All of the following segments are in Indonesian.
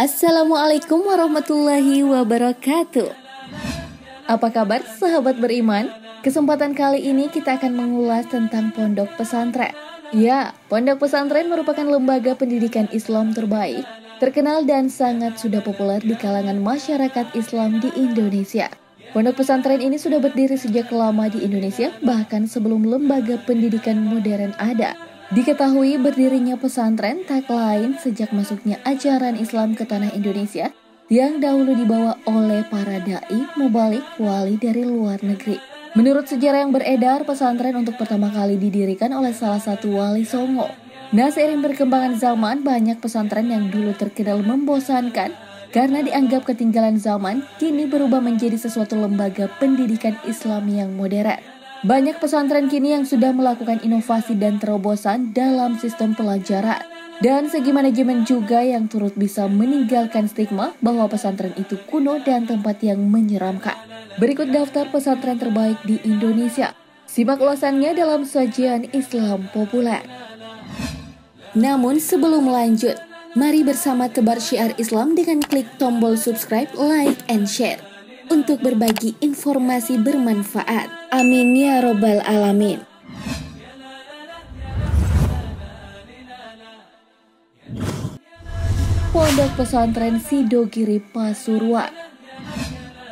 Assalamualaikum warahmatullahi wabarakatuh. Apa kabar sahabat beriman? Kesempatan kali ini kita akan mengulas tentang pondok pesantren. Ya, pondok pesantren merupakan lembaga pendidikan Islam terbaik, terkenal dan sangat sudah populer di kalangan masyarakat Islam di Indonesia. Pondok pesantren ini sudah berdiri sejak lama di Indonesia, bahkan sebelum lembaga pendidikan modern ada. Diketahui berdirinya pesantren tak lain sejak masuknya ajaran Islam ke tanah Indonesia yang dahulu dibawa oleh para dai, mubalik, wali dari luar negeri. Menurut sejarah yang beredar, pesantren untuk pertama kali didirikan oleh salah satu wali Songo. Nah, seiring perkembangan zaman, banyak pesantren yang dulu terkenal membosankan karena dianggap ketinggalan zaman, kini berubah menjadi sesuatu lembaga pendidikan Islam yang modern. Banyak pesantren kini yang sudah melakukan inovasi dan terobosan dalam sistem pelajaran. Dan segi manajemen juga yang turut bisa meninggalkan stigma bahwa pesantren itu kuno dan tempat yang menyeramkan. Berikut daftar pesantren terbaik di Indonesia. Simak ulasannya dalam sajian Islam populer. Namun sebelum lanjut, mari bersama tebar syiar Islam dengan klik tombol subscribe, like, and share untuk berbagi informasi bermanfaat. Amin ya robbal alamin. Pondok Pesantren Sidogiri Pasuruan.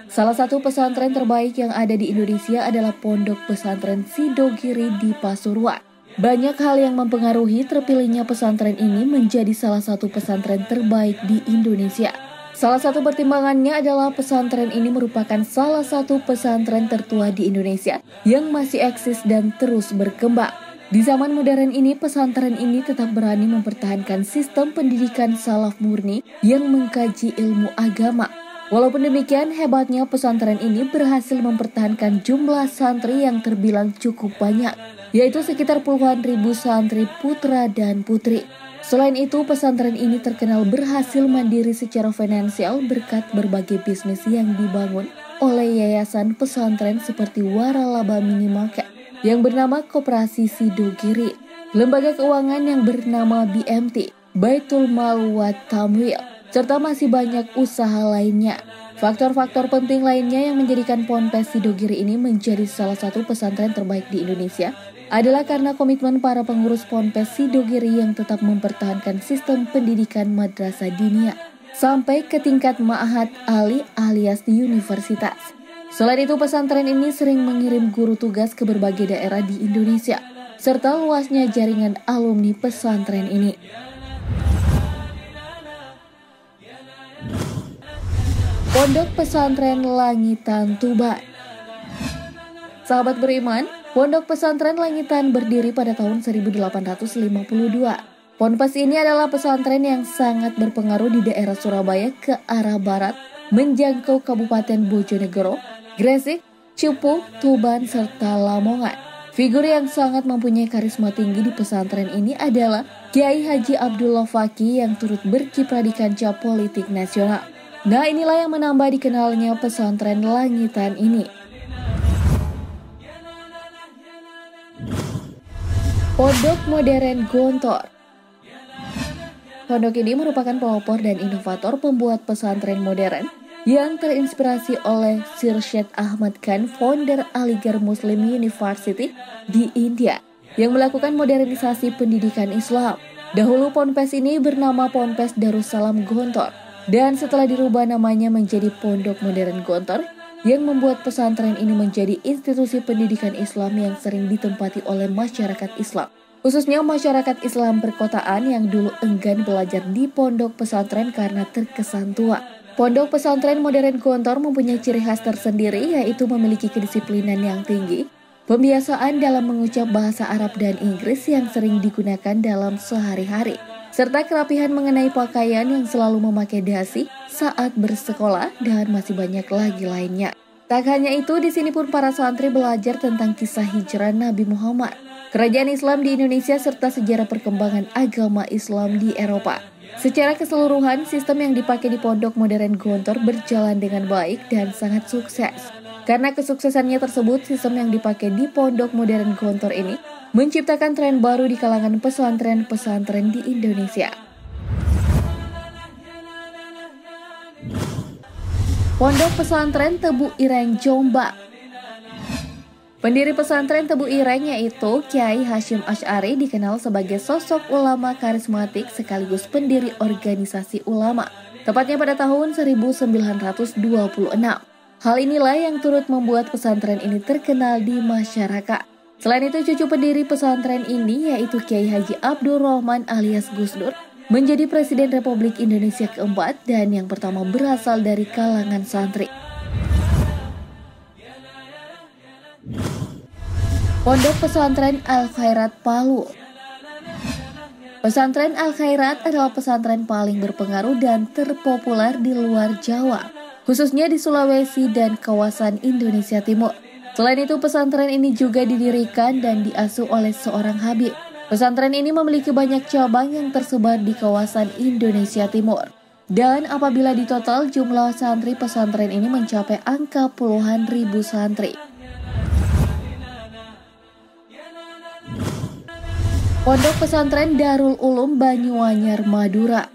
Salah satu pesantren terbaik yang ada di Indonesia adalah Pondok Pesantren Sidogiri di Pasuruan. Banyak hal yang mempengaruhi terpilihnya pesantren ini menjadi salah satu pesantren terbaik di Indonesia. Salah satu pertimbangannya adalah pesantren ini merupakan salah satu pesantren tertua di Indonesia yang masih eksis dan terus berkembang. Di zaman modern ini, pesantren ini tetap berani mempertahankan sistem pendidikan salaf murni yang mengkaji ilmu agama. Walaupun demikian, hebatnya pesantren ini berhasil mempertahankan jumlah santri yang terbilang cukup banyak, yaitu sekitar puluhan ribu santri putra dan putri. Selain itu, pesantren ini terkenal berhasil mandiri secara finansial berkat berbagai bisnis yang dibangun oleh yayasan pesantren seperti Waralaba Mini Market yang bernama Koperasi Sidogiri, lembaga keuangan yang bernama BMT, Baitul Mal wa Tamwil, serta masih banyak usaha lainnya. Faktor-faktor penting lainnya yang menjadikan Ponpes Sidogiri ini menjadi salah satu pesantren terbaik di Indonesia adalah karena komitmen para pengurus Ponpes Sidogiri yang tetap mempertahankan sistem pendidikan madrasah diniyah sampai ke tingkat ma'had ali alias di universitas. Selain itu, pesantren ini sering mengirim guru tugas ke berbagai daerah di Indonesia serta luasnya jaringan alumni pesantren ini. Pondok Pesantren Langitan Tuban. Sahabat beriman, Pondok Pesantren Langitan berdiri pada tahun 1852. Ponpes ini adalah pesantren yang sangat berpengaruh di daerah Surabaya ke arah barat, menjangkau Kabupaten Bojonegoro, Gresik, Cupu, Tuban, serta Lamongan. Figur yang sangat mempunyai karisma tinggi di pesantren ini adalah Kiai Haji Abdullah Faki yang turut berkiprah di kancah politik nasional. Nah, inilah yang menambah dikenalnya pesantren Langitan ini. Pondok Modern Gontor. Pondok ini merupakan pelopor dan inovator pembuat pesantren modern yang terinspirasi oleh Sir Syed Ahmad Khan, founder Aligarh Muslim University di India, yang melakukan modernisasi pendidikan Islam. Dahulu Ponpes ini bernama Ponpes Darussalam Gontor, dan setelah dirubah namanya menjadi Pondok Modern Gontor, yang membuat pesantren ini menjadi institusi pendidikan Islam yang sering ditempati oleh masyarakat Islam, khususnya masyarakat Islam perkotaan yang dulu enggan belajar di pondok pesantren karena terkesan tua. Pondok Pesantren Modern Gontor mempunyai ciri khas tersendiri, yaitu memiliki kedisiplinan yang tinggi, pembiasaan dalam mengucap bahasa Arab dan Inggris yang sering digunakan dalam sehari-hari, serta kerapihan mengenai pakaian yang selalu memakai dasi saat bersekolah, dan masih banyak lagi lainnya. Tak hanya itu, di sini pun para santri belajar tentang kisah hijrah Nabi Muhammad, kerajaan Islam di Indonesia, serta sejarah perkembangan agama Islam di Eropa. Secara keseluruhan, sistem yang dipakai di Pondok Modern Gontor berjalan dengan baik dan sangat sukses. Karena kesuksesannya tersebut, sistem yang dipakai di Pondok Modern Gontor ini menciptakan tren baru di kalangan pesantren-pesantren di Indonesia. Pondok Pesantren Tebu Ireng Jombang. Pendiri pesantren Tebu Ireng yaitu Kiai Hasyim Asy'ari dikenal sebagai sosok ulama karismatik sekaligus pendiri organisasi ulama, tepatnya pada tahun 1926. Hal inilah yang turut membuat pesantren ini terkenal di masyarakat. Selain itu, cucu pendiri pesantren ini yaitu Kiai Haji Abdul Rahman alias Gus Dur menjadi Presiden Republik Indonesia keempat dan yang pertama berasal dari kalangan santri. Pondok Pesantren Al-Khairat Palu. Pesantren Al-Khairat adalah pesantren paling berpengaruh dan terpopuler di luar Jawa, khususnya di Sulawesi dan kawasan Indonesia Timur. Selain itu, pesantren ini juga didirikan dan diasuh oleh seorang habib. Pesantren ini memiliki banyak cabang yang tersebar di kawasan Indonesia Timur. Dan apabila ditotal, jumlah santri pesantren ini mencapai angka puluhan ribu santri. Pondok Pesantren Darul Ulum Banyuanyar Madura.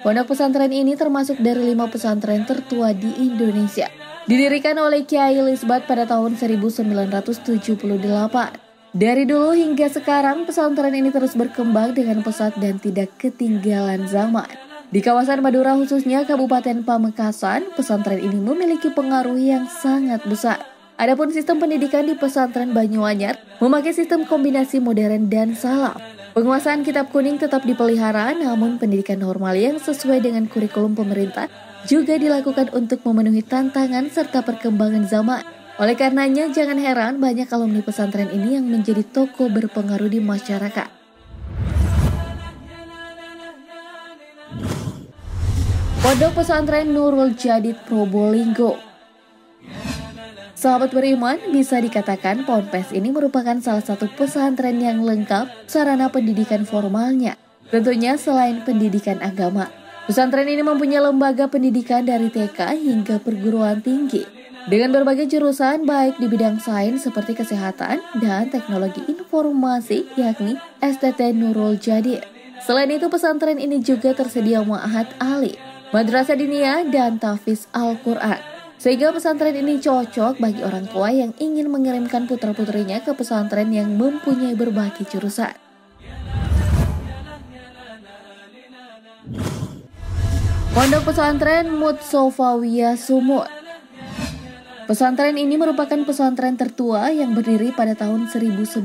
Pondok pesantren ini termasuk dari 5 pesantren tertua di Indonesia. Didirikan oleh Kiai Lisbat pada tahun 1978. Dari dulu hingga sekarang, pesantren ini terus berkembang dengan pesat dan tidak ketinggalan zaman. Di kawasan Madura khususnya Kabupaten Pamekasan, pesantren ini memiliki pengaruh yang sangat besar. Adapun sistem pendidikan di pesantren Banyuanyar memakai sistem kombinasi modern dan salaf. Penguasaan kitab kuning tetap dipelihara, namun pendidikan normal yang sesuai dengan kurikulum pemerintah juga dilakukan untuk memenuhi tantangan serta perkembangan zaman. Oleh karenanya, jangan heran banyak alumni pesantren ini yang menjadi tokoh berpengaruh di masyarakat. Pondok Pesantren Nurul Jadid Probolinggo. Sahabat beriman, bisa dikatakan Ponpes ini merupakan salah satu pesantren yang lengkap sarana pendidikan formalnya. Tentunya selain pendidikan agama, pesantren ini mempunyai lembaga pendidikan dari TK hingga perguruan tinggi dengan berbagai jurusan baik di bidang sains seperti kesehatan dan teknologi informasi yakni STT Nurul Jadid. Selain itu, pesantren ini juga tersedia ma'had ali, madrasah diniyah dan tahfiz Al-Quran. Sehingga pesantren ini cocok bagi orang tua yang ingin mengirimkan putra-putrinya ke pesantren yang mempunyai berbagai jurusan. Pondok Pesantren Mutsofawiyah Sumut. Pesantren ini merupakan pesantren tertua yang berdiri pada tahun 1912,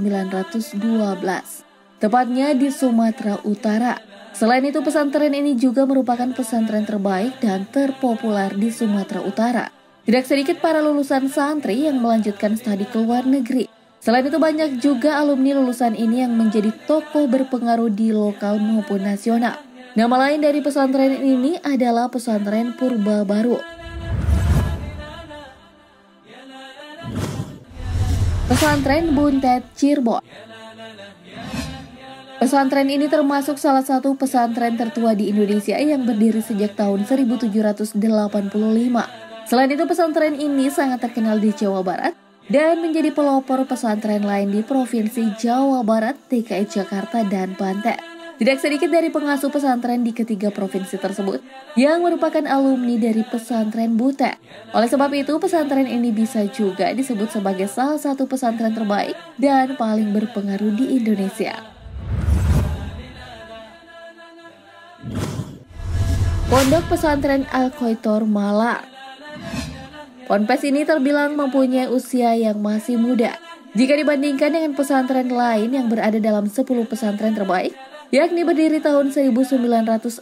tepatnya di Sumatera Utara. Selain itu, pesantren ini juga merupakan pesantren terbaik dan terpopuler di Sumatera Utara. Tidak sedikit para lulusan santri yang melanjutkan studi ke luar negeri. Selain itu, banyak juga alumni lulusan ini yang menjadi tokoh berpengaruh di lokal maupun nasional. Nama lain dari pesantren ini adalah Pesantren Purba Baru. Pesantren Buntet Cirebon. Pesantren ini termasuk salah satu pesantren tertua di Indonesia yang berdiri sejak tahun 1785. Selain itu, pesantren ini sangat terkenal di Jawa Barat dan menjadi pelopor pesantren lain di Provinsi Jawa Barat, DKI Jakarta, dan Banten. Tidak sedikit dari pengasuh pesantren di ketiga provinsi tersebut yang merupakan alumni dari pesantren Buntet. Oleh sebab itu, pesantren ini bisa juga disebut sebagai salah satu pesantren terbaik dan paling berpengaruh di Indonesia. Pondok Pesantren Al-Khoitor Malang. Ponpes ini terbilang mempunyai usia yang masih muda jika dibandingkan dengan pesantren lain yang berada dalam 10 pesantren terbaik, yakni berdiri tahun 1963.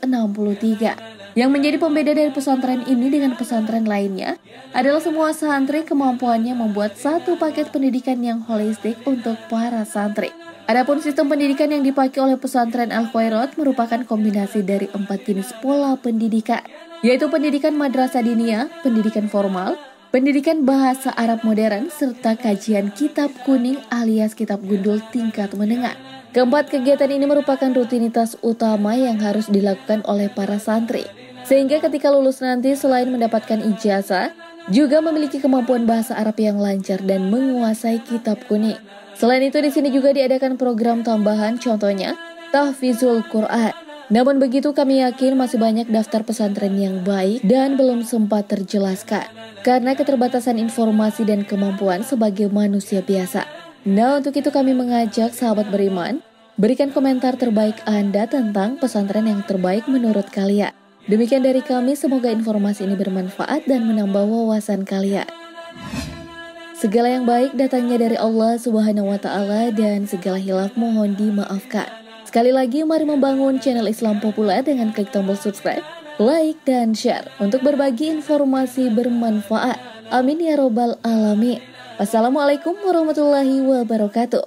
Yang menjadi pembeda dari pesantren ini dengan pesantren lainnya adalah semua santri kemampuannya membuat satu paket pendidikan yang holistik untuk para santri. Adapun sistem pendidikan yang dipakai oleh pesantren Al-Khairat merupakan kombinasi dari 4 jenis pola pendidikan, yaitu pendidikan madrasah diniyah, pendidikan formal, pendidikan bahasa Arab modern, serta kajian kitab kuning alias kitab gundul tingkat menengah. Keempat kegiatan ini merupakan rutinitas utama yang harus dilakukan oleh para santri, sehingga ketika lulus nanti selain mendapatkan ijazah, juga memiliki kemampuan bahasa Arab yang lancar dan menguasai kitab kuning. Selain itu, di sini juga diadakan program tambahan, contohnya tahfizul Quran. Namun begitu, kami yakin masih banyak daftar pesantren yang baik dan belum sempat terjelaskan karena keterbatasan informasi dan kemampuan sebagai manusia biasa. Nah, untuk itu kami mengajak sahabat beriman, berikan komentar terbaik Anda tentang pesantren yang terbaik menurut kalian. Demikian dari kami, semoga informasi ini bermanfaat dan menambah wawasan kalian. Segala yang baik datangnya dari Allah Subhanahu wa Ta'ala, dan segala hilaf mohon dimaafkan. Sekali lagi, mari membangun channel Islam Populer dengan klik tombol subscribe, like, dan share untuk berbagi informasi bermanfaat. Amin ya robbal alamin. Wassalamualaikum warahmatullahi wabarakatuh.